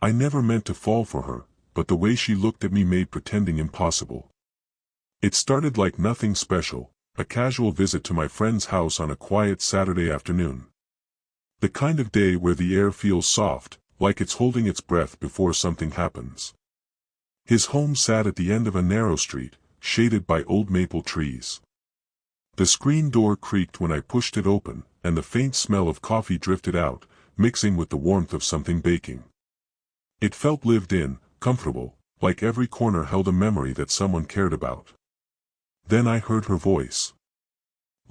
I never meant to fall for her, but the way she looked at me made pretending impossible. It started like nothing special, a casual visit to my friend's house on a quiet Saturday afternoon. The kind of day where the air feels soft, like it's holding its breath before something happens. His home sat at the end of a narrow street, shaded by old maple trees. The screen door creaked when I pushed it open, and the faint smell of coffee drifted out, mixing with the warmth of something baking. It felt lived in, comfortable, like every corner held a memory that someone cared about. Then I heard her voice.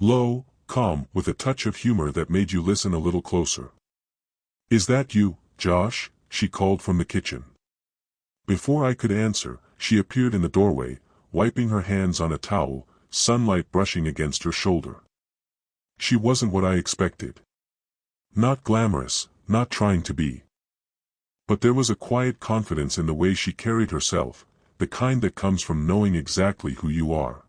Low, calm, with a touch of humor that made you listen a little closer. "Is that you, Josh?" she called from the kitchen. Before I could answer, she appeared in the doorway, wiping her hands on a towel, sunlight brushing against her shoulder. She wasn't what I expected. Not glamorous, not trying to be. But there was a quiet confidence in the way she carried herself, the kind that comes from knowing exactly who you are.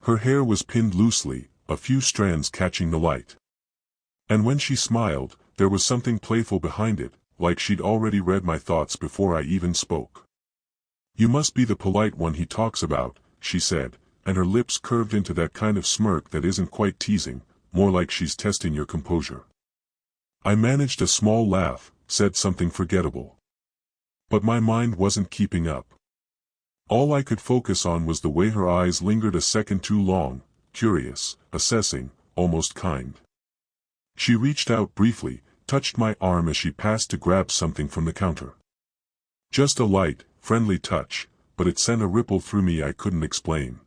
Her hair was pinned loosely, a few strands catching the light. And when she smiled, there was something playful behind it, like she'd already read my thoughts before I even spoke. "You must be the polite one he talks about," she said, and her lips curved into that kind of smirk that isn't quite teasing, more like she's testing your composure. I managed a small laugh, said something forgettable. But my mind wasn't keeping up. All I could focus on was the way her eyes lingered a second too long, curious, assessing, almost kind. She reached out briefly, touched my arm as she passed to grab something from the counter. Just a light, friendly touch, but it sent a ripple through me I couldn't explain.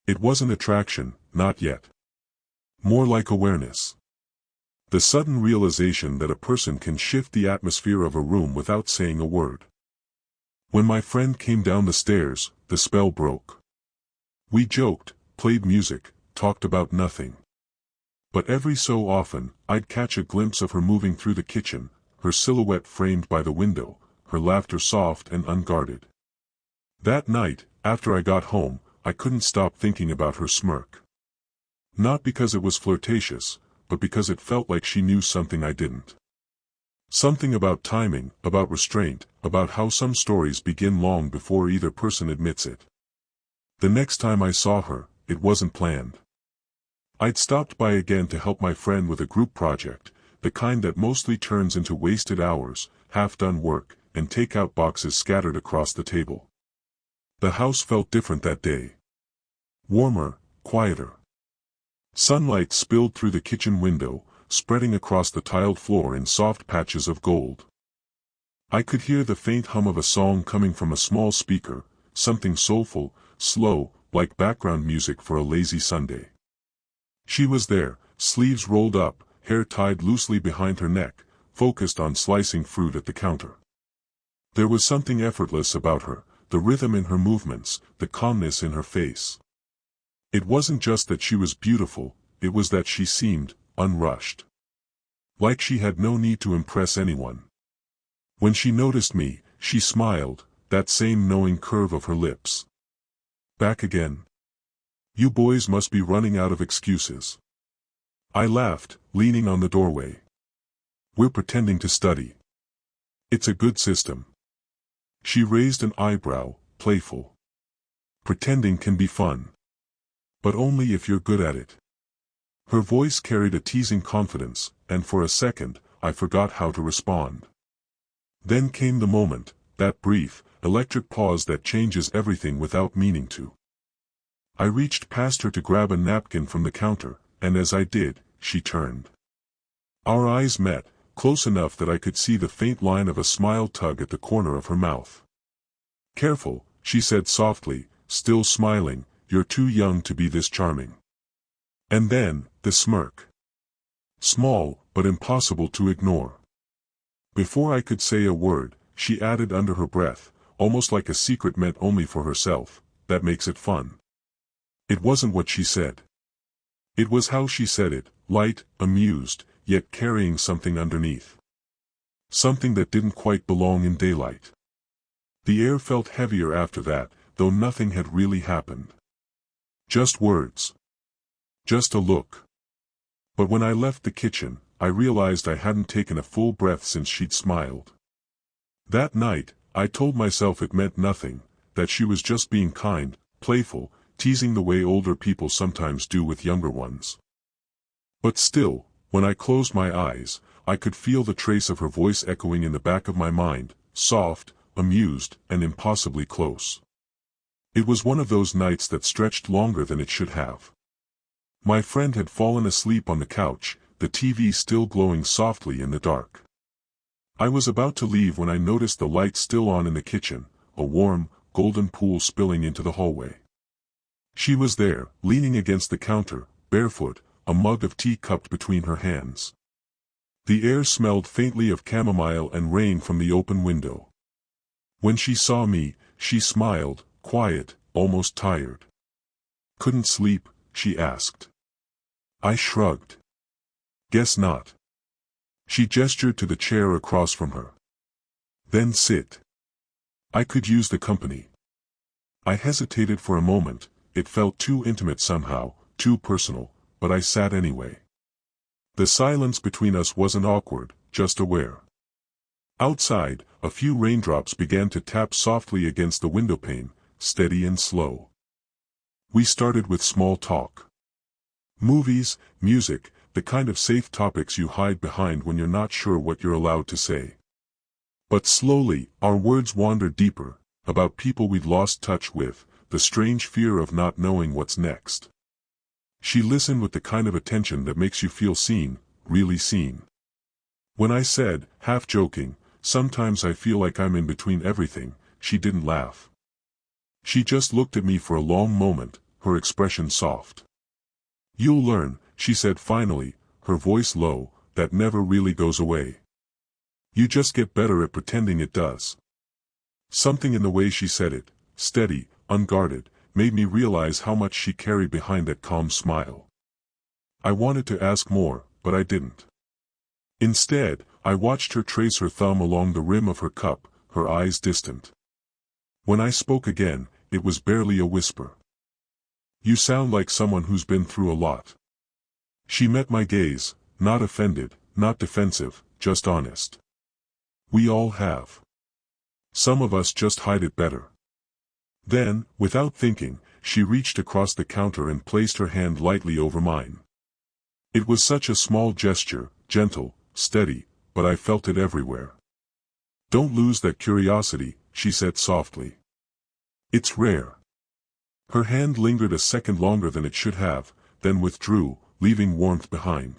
It wasn't attraction, not yet. More like awareness. The sudden realization that a person can shift the atmosphere of a room without saying a word. When my friend came down the stairs, the spell broke. We joked, played music, talked about nothing. But every so often, I'd catch a glimpse of her moving through the kitchen, her silhouette framed by the window, her laughter soft and unguarded. That night, after I got home, I couldn't stop thinking about her smirk. Not because it was flirtatious, but because it felt like she knew something I didn't. Something about timing, about restraint, about how some stories begin long before either person admits it. The next time I saw her, it wasn't planned. I'd stopped by again to help my friend with a group project, the kind that mostly turns into wasted hours, half-done work, and takeout boxes scattered across the table. The house felt different that day. Warmer, quieter. Sunlight spilled through the kitchen window, spreading across the tiled floor in soft patches of gold. I could hear the faint hum of a song coming from a small speaker, something soulful, slow, like background music for a lazy Sunday. She was there, sleeves rolled up, hair tied loosely behind her neck, focused on slicing fruit at the counter. There was something effortless about her, the rhythm in her movements, the calmness in her face. It wasn't just that she was beautiful, it was that she seemed unrushed. Like she had no need to impress anyone. When she noticed me, she smiled, that same knowing curve of her lips. "Back again? You boys must be running out of excuses." I laughed, leaning on the doorway. "We're pretending to study. It's a good system." She raised an eyebrow, playful. "Pretending can be fun. But only if you're good at it." Her voice carried a teasing confidence, and for a second, I forgot how to respond. Then came the moment, that brief, electric pause that changes everything without meaning to. I reached past her to grab a napkin from the counter, and as I did, she turned. Our eyes met, close enough that I could see the faint line of a smile tug at the corner of her mouth. "Careful," she said softly, still smiling, "you're too young to be this charming." And then, the smirk. Small, but impossible to ignore. Before I could say a word, she added under her breath, almost like a secret meant only for herself, "That makes it fun." It wasn't what she said. It was how she said it, light, amused, yet carrying something underneath. Something that didn't quite belong in daylight. The air felt heavier after that, though nothing had really happened. Just words. Just a look. But when I left the kitchen, I realized I hadn't taken a full breath since she'd smiled. That night, I told myself it meant nothing, that she was just being kind, playful, teasing the way older people sometimes do with younger ones. But still, when I closed my eyes, I could feel the trace of her voice echoing in the back of my mind, soft, amused, and impossibly close. It was one of those nights that stretched longer than it should have. My friend had fallen asleep on the couch, the TV still glowing softly in the dark. I was about to leave when I noticed the light still on in the kitchen, a warm, golden pool spilling into the hallway. She was there, leaning against the counter, barefoot, a mug of tea cupped between her hands. The air smelled faintly of chamomile and rain from the open window. When she saw me, she smiled, quiet, almost tired. "Couldn't sleep?" she asked. I shrugged. "Guess not." She gestured to the chair across from her. "Then sit. I could use the company." I hesitated for a moment, it felt too intimate somehow, too personal, but I sat anyway. The silence between us wasn't awkward, just aware. Outside, a few raindrops began to tap softly against the windowpane, steady and slow. We started with small talk. Movies, music, the kind of safe topics you hide behind when you're not sure what you're allowed to say. But slowly, our words wandered deeper, about people we'd lost touch with, the strange fear of not knowing what's next. She listened with the kind of attention that makes you feel seen, really seen. When I said, half joking, "Sometimes I feel like I'm in between everything," she didn't laugh. She just looked at me for a long moment, her expression soft. "You'll learn," she said finally, her voice low, "that never really goes away. You just get better at pretending it does." Something in the way she said it, steady, unguarded, made me realize how much she carried behind that calm smile. I wanted to ask more, but I didn't. Instead, I watched her trace her thumb along the rim of her cup, her eyes distant. When I spoke again, it was barely a whisper. "You sound like someone who's been through a lot." She met my gaze, not offended, not defensive, just honest. "We all have. Some of us just hide it better." Then, without thinking, she reached across the counter and placed her hand lightly over mine. It was such a small gesture, gentle, steady, but I felt it everywhere. "Don't lose that curiosity," she said softly. "It's rare." Her hand lingered a second longer than it should have, then withdrew, leaving warmth behind.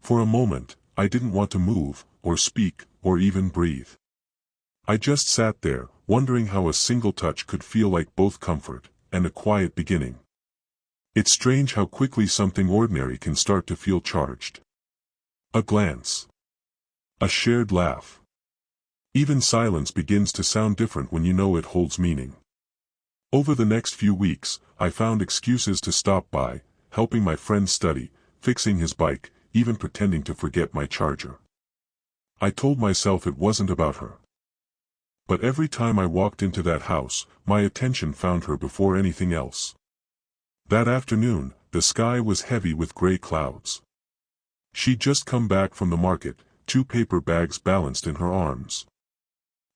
For a moment, I didn't want to move, or speak, or even breathe. I just sat there, wondering how a single touch could feel like both comfort and a quiet beginning. It's strange how quickly something ordinary can start to feel charged. A glance. A shared laugh. Even silence begins to sound different when you know it holds meaning. Over the next few weeks, I found excuses to stop by, helping my friend study, fixing his bike, even pretending to forget my charger. I told myself it wasn't about her. But every time I walked into that house, my attention found her before anything else. That afternoon, the sky was heavy with gray clouds. She'd just come back from the market, 2 paper bags balanced in her arms.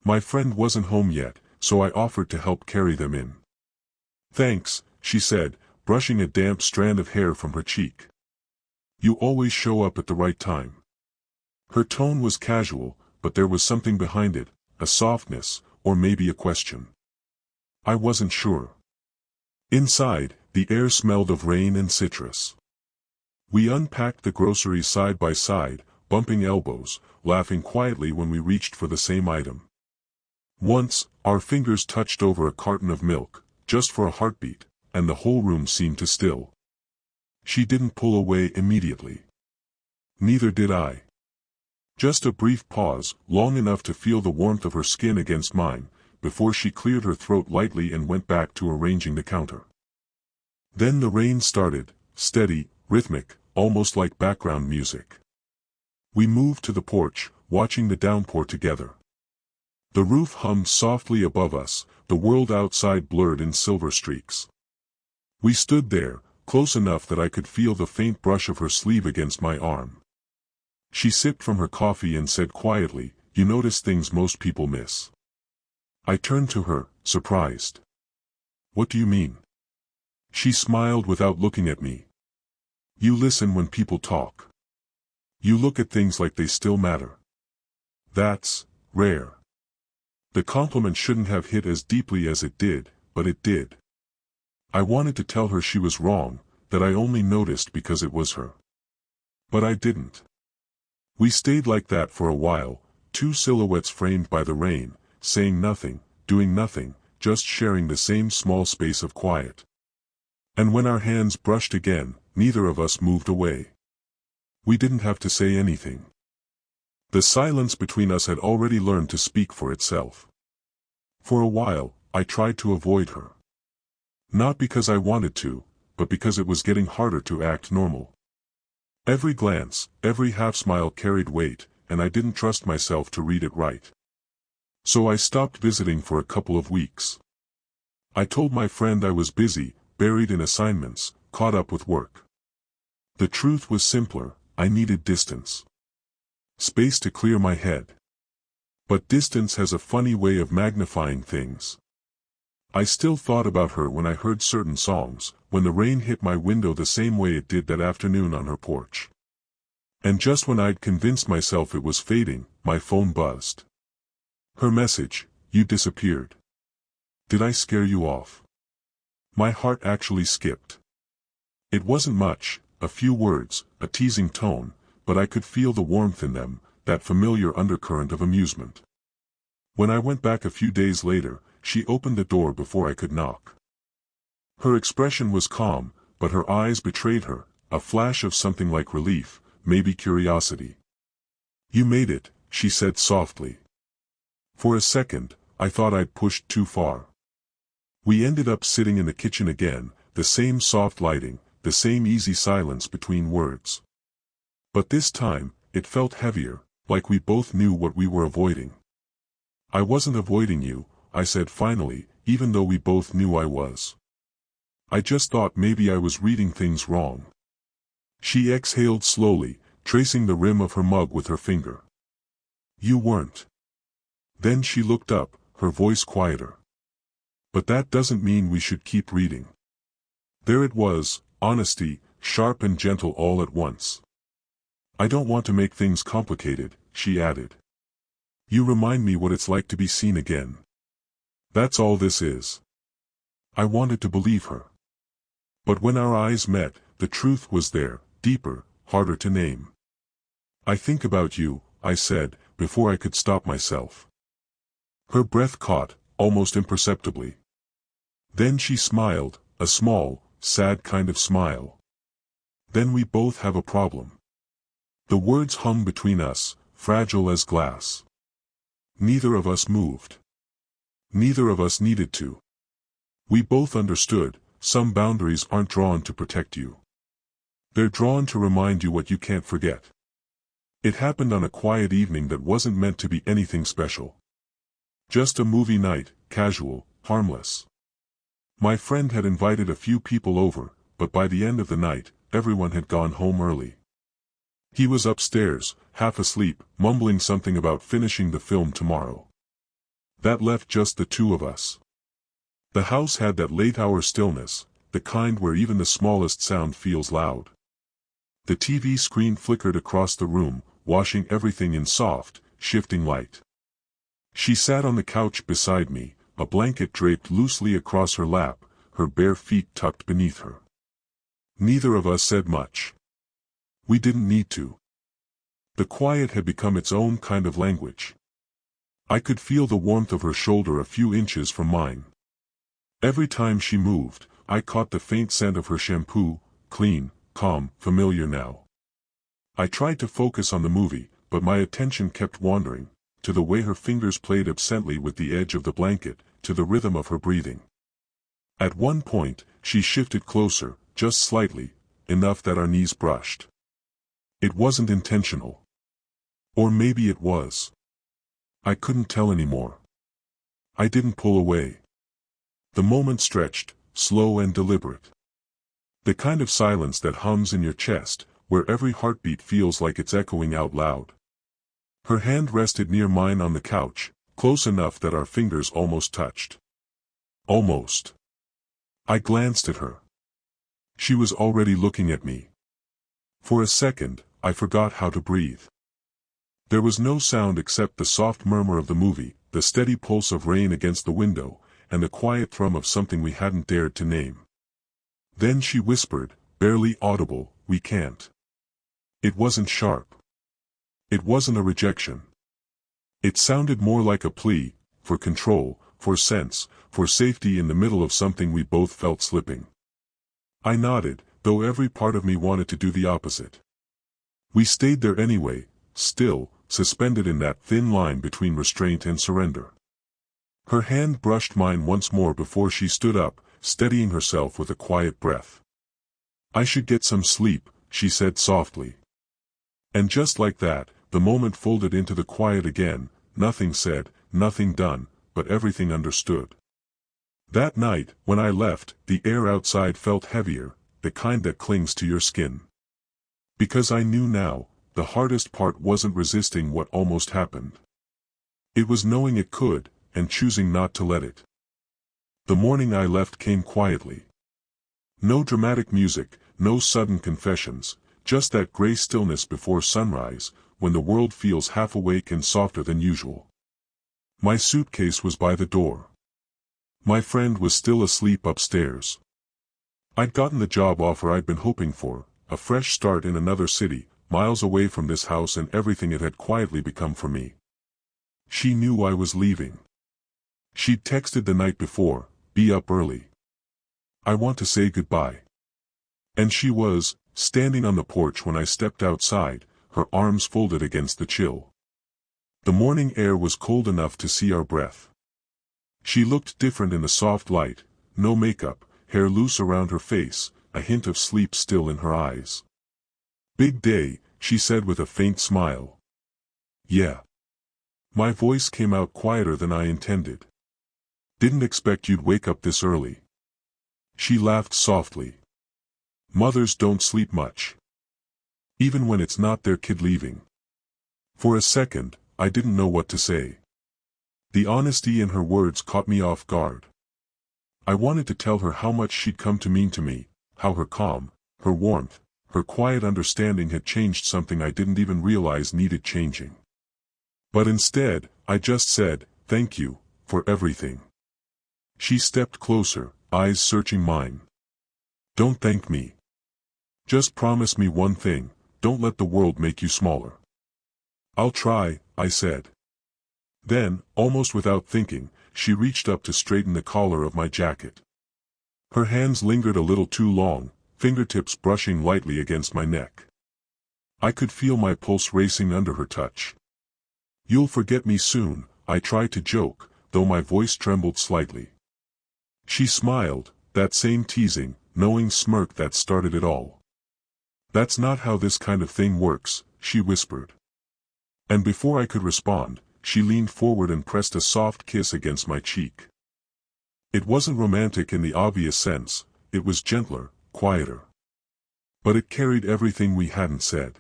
My friend wasn't home yet, so I offered to help carry them in. "Thanks," she said, brushing a damp strand of hair from her cheek. "You always show up at the right time." Her tone was casual, but there was something behind it, a softness, or maybe a question. I wasn't sure. Inside, the air smelled of rain and citrus. We unpacked the groceries side by side, bumping elbows, laughing quietly when we reached for the same item. Once, our fingers touched over a carton of milk, just for a heartbeat, and the whole room seemed to still. She didn't pull away immediately. Neither did I. Just a brief pause, long enough to feel the warmth of her skin against mine, before she cleared her throat lightly and went back to arranging the counter. Then the rain started, steady, rhythmic, almost like background music. We moved to the porch, watching the downpour together. The roof hummed softly above us, the world outside blurred in silver streaks. We stood there, close enough that I could feel the faint brush of her sleeve against my arm. She sipped from her coffee and said quietly, you notice things most people miss. I turned to her, surprised. What do you mean? She smiled without looking at me. You listen when people talk. You look at things like they still matter. That's rare. The compliment shouldn't have hit as deeply as it did, but it did. I wanted to tell her she was wrong, that I only noticed because it was her. But I didn't. We stayed like that for a while, two silhouettes framed by the rain, saying nothing, doing nothing, just sharing the same small space of quiet. And when our hands brushed again, neither of us moved away. We didn't have to say anything. The silence between us had already learned to speak for itself. For a while, I tried to avoid her. Not because I wanted to, but because it was getting harder to act normal. Every glance, every half-smile carried weight, and I didn't trust myself to read it right. So I stopped visiting for a couple of weeks. I told my friend I was busy, buried in assignments, caught up with work. The truth was simpler, I needed distance. Space to clear my head. But distance has a funny way of magnifying things. I still thought about her when I heard certain songs, when the rain hit my window the same way it did that afternoon on her porch. And just when I'd convinced myself it was fading, my phone buzzed. Her message, you disappeared. Did I scare you off? My heart actually skipped. It wasn't much, a few words, a teasing tone, but I could feel the warmth in them, that familiar undercurrent of amusement. When I went back a few days later, she opened the door before I could knock. Her expression was calm, but her eyes betrayed her, a flash of something like relief, maybe curiosity. You made it, she said softly. For a second, I thought I'd pushed too far. We ended up sitting in the kitchen again, the same soft lighting, the same easy silence between words. But this time, it felt heavier, like we both knew what we were avoiding. I wasn't avoiding you, I said finally, even though we both knew I was. I just thought maybe I was reading things wrong. She exhaled slowly, tracing the rim of her mug with her finger. You weren't. Then she looked up, her voice quieter. But that doesn't mean we should keep reading. There it was, honesty, sharp and gentle all at once. I don't want to make things complicated, she added. You remind me what it's like to be seen again. That's all this is. I wanted to believe her. But when our eyes met, the truth was there, deeper, harder to name. I think about you, I said, before I could stop myself. Her breath caught, almost imperceptibly. Then she smiled, a small, sad kind of smile. Then we both have a problem. The words hung between us, fragile as glass. Neither of us moved. Neither of us needed to. We both understood, some boundaries aren't drawn to protect you. They're drawn to remind you what you can't forget. It happened on a quiet evening that wasn't meant to be anything special. Just a movie night, casual, harmless. My friend had invited a few people over, but by the end of the night, everyone had gone home early. He was upstairs, half asleep, mumbling something about finishing the film tomorrow. That left just the two of us. The house had that late-hour stillness, the kind where even the smallest sound feels loud. The TV screen flickered across the room, washing everything in soft, shifting light. She sat on the couch beside me, a blanket draped loosely across her lap, her bare feet tucked beneath her. Neither of us said much. We didn't need to. The quiet had become its own kind of language. I could feel the warmth of her shoulder a few inches from mine. Every time she moved, I caught the faint scent of her shampoo, clean, calm, familiar now. I tried to focus on the movie, but my attention kept wandering, to the way her fingers played absently with the edge of the blanket, to the rhythm of her breathing. At one point, she shifted closer, just slightly, enough that our knees brushed. It wasn't intentional. Or maybe it was. I couldn't tell anymore. I didn't pull away. The moment stretched, slow and deliberate. The kind of silence that hums in your chest, where every heartbeat feels like it's echoing out loud. Her hand rested near mine on the couch, close enough that our fingers almost touched. Almost. I glanced at her. She was already looking at me. For a second, I forgot how to breathe. There was no sound except the soft murmur of the movie, the steady pulse of rain against the window, and the quiet thrum of something we hadn't dared to name. Then she whispered, barely audible, "We can't." It wasn't sharp. It wasn't a rejection. It sounded more like a plea, for control, for sense, for safety in the middle of something we both felt slipping. I nodded, though every part of me wanted to do the opposite. We stayed there anyway, still, suspended in that thin line between restraint and surrender. Her hand brushed mine once more before she stood up, steadying herself with a quiet breath. "I should get some sleep," she said softly. And just like that, the moment folded into the quiet again, nothing said, nothing done, but everything understood. That night, when I left, the air outside felt heavier, the kind that clings to your skin. Because I knew now, the hardest part wasn't resisting what almost happened. It was knowing it could, and choosing not to let it. The morning I left came quietly. No dramatic music, no sudden confessions, just that gray stillness before sunrise, when the world feels half awake and softer than usual. My suitcase was by the door. My friend was still asleep upstairs. I'd gotten the job offer I'd been hoping for, a fresh start in another city, miles away from this house and everything it had quietly become for me. She knew I was leaving. She'd texted the night before, "Be up early. I want to say goodbye." And she was, standing on the porch when I stepped outside, her arms folded against the chill. The morning air was cold enough to see our breath. She looked different in the soft light, no makeup, hair loose around her face, a hint of sleep still in her eyes. "Big day," she said with a faint smile. "Yeah." My voice came out quieter than I intended. "Didn't expect you'd wake up this early." She laughed softly. "Mothers don't sleep much. Even when it's not their kid leaving." For a second, I didn't know what to say. The honesty in her words caught me off guard. I wanted to tell her how much she'd come to mean to me, how her calm, her warmth, her quiet understanding had changed something I didn't even realize needed changing. But instead, I just said, "Thank you, for everything." She stepped closer, eyes searching mine. "Don't thank me. Just promise me one thing, don't let the world make you smaller." "I'll try," I said. Then, almost without thinking, she reached up to straighten the collar of my jacket. Her hands lingered a little too long, fingertips brushing lightly against my neck. I could feel my pulse racing under her touch. "You'll forget me soon," I tried to joke, though my voice trembled slightly. She smiled, that same teasing, knowing smirk that started it all. "That's not how this kind of thing works," she whispered. And before I could respond, she leaned forward and pressed a soft kiss against my cheek. It wasn't romantic in the obvious sense, it was gentler, quieter. But it carried everything we hadn't said.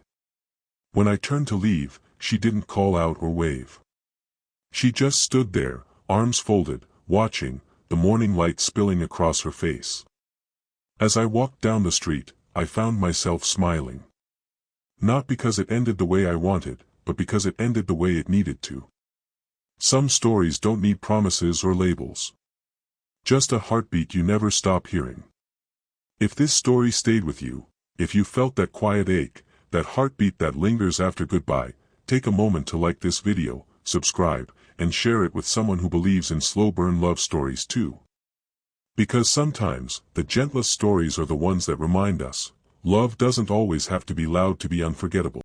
When I turned to leave, she didn't call out or wave. She just stood there, arms folded, watching, the morning light spilling across her face. As I walked down the street, I found myself smiling. Not because it ended the way I wanted, but because it ended the way it needed to. Some stories don't need promises or labels. Just a heartbeat you never stop hearing. If this story stayed with you, if you felt that quiet ache, that heartbeat that lingers after goodbye, take a moment to like this video, subscribe, and share it with someone who believes in slow burn love stories too. Because sometimes, the gentlest stories are the ones that remind us, love doesn't always have to be loud to be unforgettable.